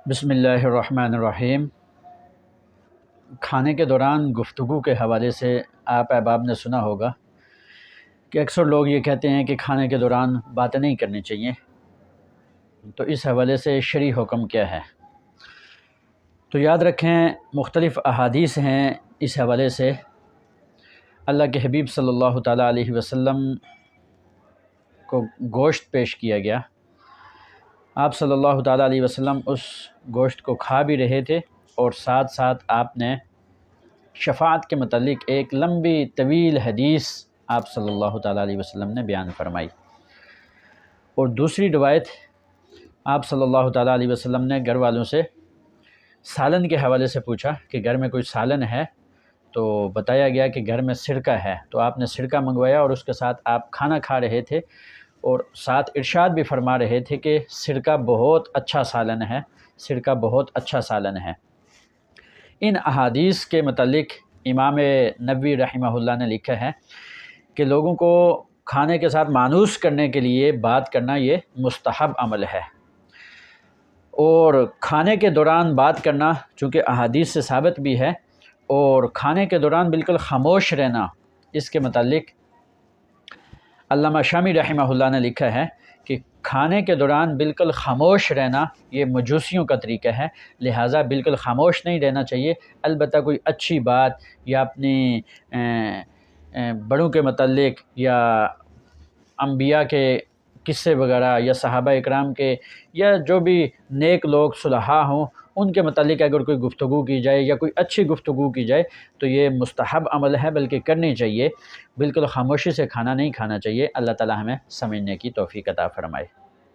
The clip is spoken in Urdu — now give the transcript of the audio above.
بسم اللہ الرحمن الرحیم۔ کھانے کے دوران گفتگو کے حوالے سے آپ احباب نے سنا ہوگا کہ اکثر لوگ یہ کہتے ہیں کہ کھانے کے دوران باتیں نہیں کرنی چاہیے، تو اس حوالے سے شرعی حکم کیا ہے؟ تو یاد رکھیں، مختلف احادیث ہیں اس حوالے سے۔ اللہ کے حبیب صلی اللہ تعالیٰ علیہ وسلم کو گوشت پیش کیا گیا، آپ صلی اللہ تعالیٰ علیہ وسلم اس گوشت کو کھا بھی رہے تھے اور ساتھ ساتھ آپ نے شفاعت کے متعلق ایک لمبی طویل حدیث آپ صلی اللہ تعالیٰ علیہ وسلم نے بیان فرمائی۔ اور دوسری روایت، آپ صلی اللہ تعالیٰ علیہ وسلم نے گھر والوں سے سالن کے حوالے سے پوچھا کہ گھر میں کوئی سالن ہے، تو بتایا گیا کہ گھر میں سرکہ ہے، تو آپ نے سرکہ منگوایا اور اس کے ساتھ آپ کھانا کھا رہے تھے اور ساتھ ارشاد بھی فرما رہے تھے کہ سرکہ بہت اچھا سالن ہے، سرکہ بہت اچھا سالن ہے۔ ان احادیث کے متعلق امام نووی رحمہ اللہ نے لکھا ہے کہ لوگوں کو کھانے کے ساتھ مانوس کرنے کے لیے بات کرنا یہ مستحب عمل ہے، اور کھانے کے دوران بات کرنا چونکہ احادیث سے ثابت بھی ہے، اور کھانے کے دوران بالکل خاموش رہنا، اس کے متعلق علامہ شامی رحمہ اللہ نے لکھا ہے کہ کھانے کے دوران بالکل خاموش رہنا یہ مجوسیوں کا طریقہ ہے، لہٰذا بالکل خاموش نہیں رہنا چاہیے، البتہ کوئی اچھی بات یا اپنی بڑوں کے متعلق یا انبیاء کے قصے وغیرہ یا صحابہ اکرام کے یا جو بھی نیک لوگ صلحاء ہوں ان کے متعلق اگر کوئی گفتگو کی جائے یا کوئی اچھی گفتگو کی جائے تو یہ مستحب عمل ہے، بلکہ کرنی چاہیے، بالکل خاموشی سے کھانا نہیں کھانا چاہیے۔ اللہ تعالی ہمیں سمجھنے کی توفیق عطا فرمائے۔